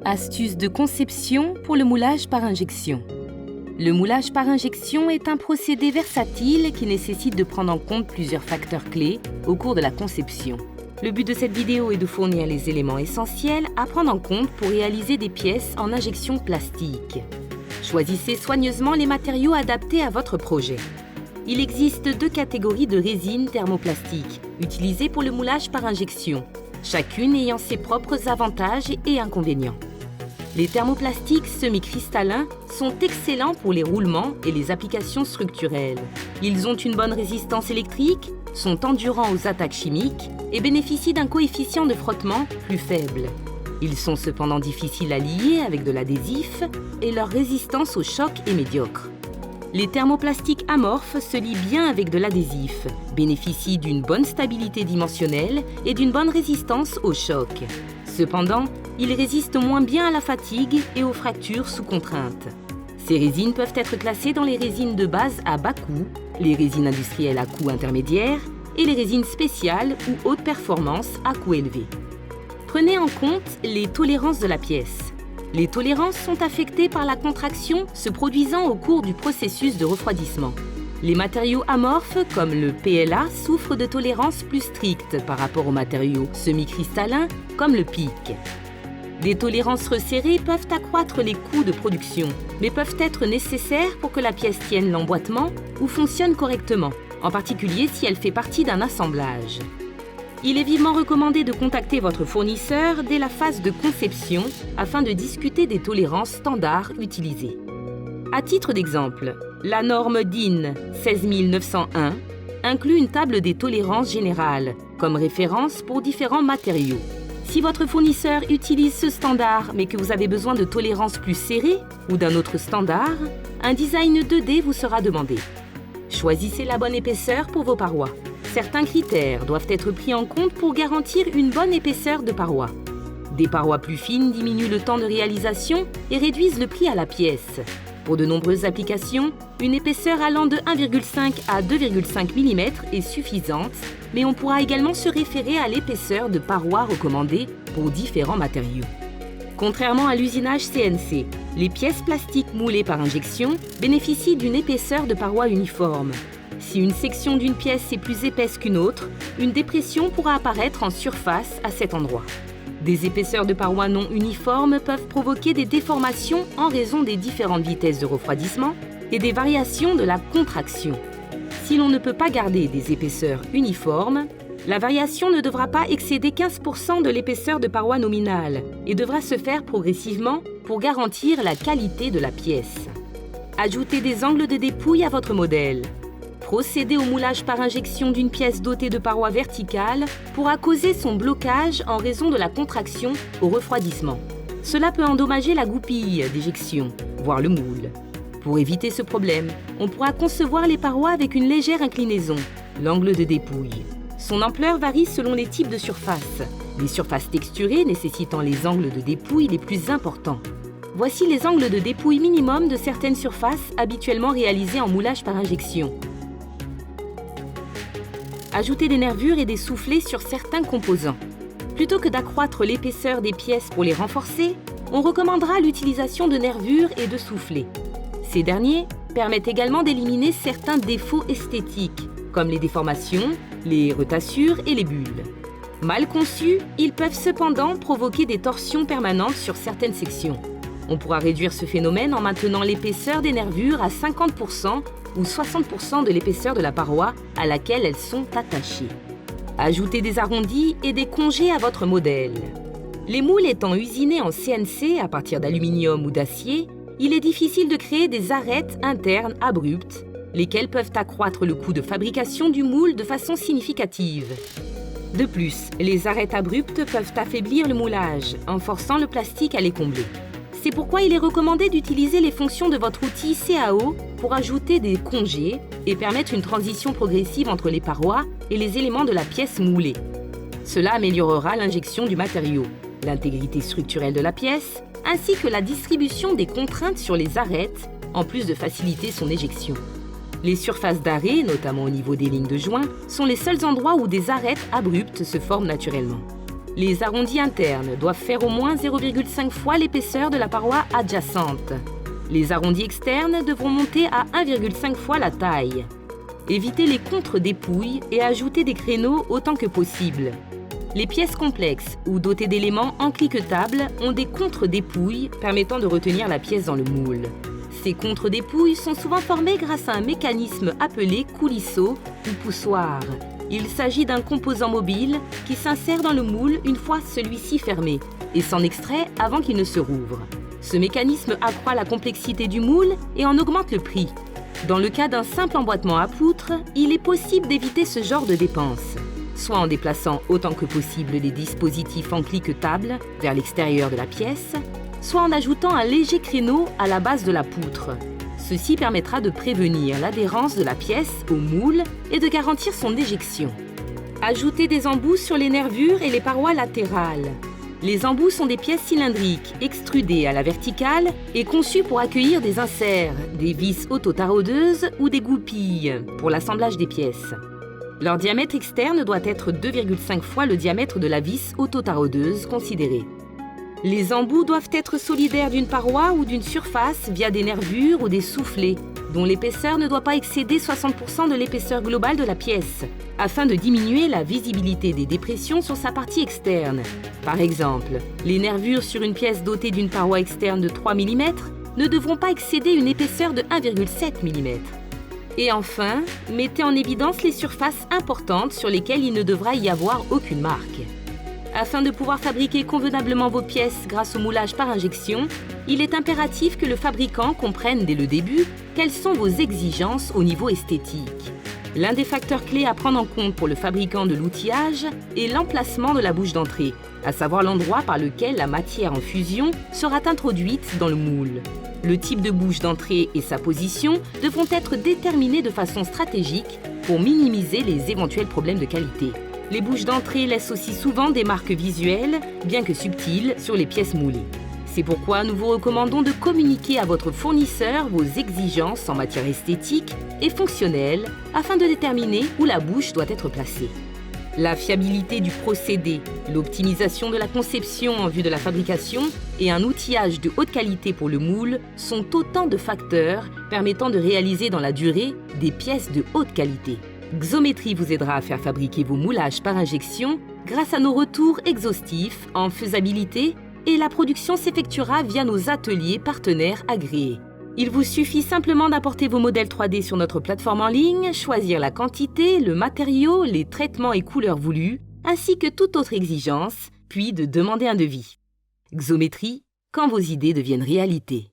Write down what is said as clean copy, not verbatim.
Astuce de conception pour le moulage par injection. Le moulage par injection est un procédé versatile qui nécessite de prendre en compte plusieurs facteurs clés au cours de la conception. Le but de cette vidéo est de fournir les éléments essentiels à prendre en compte pour réaliser des pièces en injection plastique. Choisissez soigneusement les matériaux adaptés à votre projet. Il existe deux catégories de résines thermoplastiques utilisées pour le moulage par injection, chacune ayant ses propres avantages et inconvénients. Les thermoplastiques semi-cristallins sont excellents pour les roulements et les applications structurelles. Ils ont une bonne résistance électrique, sont endurants aux attaques chimiques et bénéficient d'un coefficient de frottement plus faible. Ils sont cependant difficiles à lier avec de l'adhésif et leur résistance au choc est médiocre. Les thermoplastiques amorphes se lient bien avec de l'adhésif, bénéficient d'une bonne stabilité dimensionnelle et d'une bonne résistance au choc. Cependant, ils résistent moins bien à la fatigue et aux fractures sous contrainte. Ces résines peuvent être classées dans les résines de base à bas coût, les résines industrielles à coût intermédiaire et les résines spéciales ou haute performance à coût élevé. Prenez en compte les tolérances de la pièce. Les tolérances sont affectées par la contraction se produisant au cours du processus de refroidissement. Les matériaux amorphes, comme le PLA, souffrent de tolérances plus strictes par rapport aux matériaux semi-cristallins, comme le PIC. Des tolérances resserrées peuvent accroître les coûts de production, mais peuvent être nécessaires pour que la pièce tienne l'emboîtement ou fonctionne correctement, en particulier si elle fait partie d'un assemblage. Il est vivement recommandé de contacter votre fournisseur dès la phase de conception afin de discuter des tolérances standards utilisées. À titre d'exemple, la norme DIN 16901 inclut une table des tolérances générales comme référence pour différents matériaux. Si votre fournisseur utilise ce standard mais que vous avez besoin de tolérances plus serrées ou d'un autre standard, un design 2D vous sera demandé. Choisissez la bonne épaisseur pour vos parois. Certains critères doivent être pris en compte pour garantir une bonne épaisseur de parois. Des parois plus fines diminuent le temps de réalisation et réduisent le prix à la pièce. Pour de nombreuses applications, une épaisseur allant de 1,5 à 2,5 mm est suffisante, mais on pourra également se référer à l'épaisseur de parois recommandée pour différents matériaux. Contrairement à l'usinage CNC, les pièces plastiques moulées par injection bénéficient d'une épaisseur de parois uniforme. Si une section d'une pièce est plus épaisse qu'une autre, une dépression pourra apparaître en surface à cet endroit. Des épaisseurs de parois non uniformes peuvent provoquer des déformations en raison des différentes vitesses de refroidissement et des variations de la contraction. Si l'on ne peut pas garder des épaisseurs uniformes, la variation ne devra pas excéder 15% de l'épaisseur de paroi nominale et devra se faire progressivement pour garantir la qualité de la pièce. Ajoutez des angles de dépouille à votre modèle. Procéder au moulage par injection d'une pièce dotée de parois verticales pourra causer son blocage en raison de la contraction au refroidissement. Cela peut endommager la goupille d'éjection, voire le moule. Pour éviter ce problème, on pourra concevoir les parois avec une légère inclinaison, l'angle de dépouille. Son ampleur varie selon les types de surfaces, les surfaces texturées nécessitant les angles de dépouille les plus importants. Voici les angles de dépouille minimum de certaines surfaces habituellement réalisées en moulage par injection. Ajoutez des nervures et des soufflets sur certains composants. Plutôt que d'accroître l'épaisseur des pièces pour les renforcer, on recommandera l'utilisation de nervures et de soufflets. Ces derniers permettent également d'éliminer certains défauts esthétiques, comme les déformations, les retassures et les bulles. Mal conçus, ils peuvent cependant provoquer des torsions permanentes sur certaines sections. On pourra réduire ce phénomène en maintenant l'épaisseur des nervures à 50% ou 60% de l'épaisseur de la paroi à laquelle elles sont attachées. Ajoutez des arrondis et des congés à votre modèle. Les moules étant usinés en CNC à partir d'aluminium ou d'acier, il est difficile de créer des arêtes internes abruptes, lesquelles peuvent accroître le coût de fabrication du moule de façon significative. De plus, les arêtes abruptes peuvent affaiblir le moulage, en forçant le plastique à les combler. C'est pourquoi il est recommandé d'utiliser les fonctions de votre outil CAO pour ajouter des congés et permettre une transition progressive entre les parois et les éléments de la pièce moulée. Cela améliorera l'injection du matériau, l'intégrité structurelle de la pièce, ainsi que la distribution des contraintes sur les arêtes, en plus de faciliter son éjection. Les surfaces d'arrêt, notamment au niveau des lignes de joint, sont les seuls endroits où des arêtes abruptes se forment naturellement. Les arrondis internes doivent faire au moins 0,5 fois l'épaisseur de la paroi adjacente. Les arrondis externes devront monter à 1,5 fois la taille. Évitez les contre-dépouilles et ajoutez des créneaux autant que possible. Les pièces complexes ou dotées d'éléments encliquetables ont des contre-dépouilles permettant de retenir la pièce dans le moule. Ces contre-dépouilles sont souvent formées grâce à un mécanisme appelé coulisseau ou poussoir. Il s'agit d'un composant mobile qui s'insère dans le moule une fois celui-ci fermé et s'en extrait avant qu'il ne se rouvre. Ce mécanisme accroît la complexité du moule et en augmente le prix. Dans le cas d'un simple emboîtement à poutres, il est possible d'éviter ce genre de dépenses, soit en déplaçant autant que possible les dispositifs encliquetables vers l'extérieur de la pièce, soit en ajoutant un léger créneau à la base de la poutre. Ceci permettra de prévenir l'adhérence de la pièce au moule et de garantir son éjection. Ajoutez des embouts sur les nervures et les parois latérales. Les embouts sont des pièces cylindriques extrudées à la verticale et conçues pour accueillir des inserts, des vis auto-taraudeuses ou des goupilles pour l'assemblage des pièces. Leur diamètre externe doit être 2,5 fois le diamètre de la vis auto-taraudeuse considérée. Les embouts doivent être solidaires d'une paroi ou d'une surface via des nervures ou des soufflets, dont l'épaisseur ne doit pas excéder 60% de l'épaisseur globale de la pièce, afin de diminuer la visibilité des dépressions sur sa partie externe. Par exemple, les nervures sur une pièce dotée d'une paroi externe de 3 mm ne devront pas excéder une épaisseur de 1,7 mm. Et enfin, mettez en évidence les surfaces importantes sur lesquelles il ne devra y avoir aucune marque. Afin de pouvoir fabriquer convenablement vos pièces grâce au moulage par injection, il est impératif que le fabricant comprenne dès le début quelles sont vos exigences au niveau esthétique. L'un des facteurs clés à prendre en compte pour le fabricant de l'outillage est l'emplacement de la bouche d'entrée, à savoir l'endroit par lequel la matière en fusion sera introduite dans le moule. Le type de bouche d'entrée et sa position devront être déterminés de façon stratégique pour minimiser les éventuels problèmes de qualité. Les bouches d'entrée laissent aussi souvent des marques visuelles, bien que subtiles, sur les pièces moulées. C'est pourquoi nous vous recommandons de communiquer à votre fournisseur vos exigences en matière esthétique et fonctionnelle afin de déterminer où la bouche doit être placée. La fiabilité du procédé, l'optimisation de la conception en vue de la fabrication et un outillage de haute qualité pour le moule sont autant de facteurs permettant de réaliser dans la durée des pièces de haute qualité. Xometry vous aidera à faire fabriquer vos moulages par injection grâce à nos retours exhaustifs en faisabilité et la production s'effectuera via nos ateliers partenaires agréés. Il vous suffit simplement d'apporter vos modèles 3D sur notre plateforme en ligne, choisir la quantité, le matériau, les traitements et couleurs voulus, ainsi que toute autre exigence, puis de demander un devis. Xometry, quand vos idées deviennent réalité.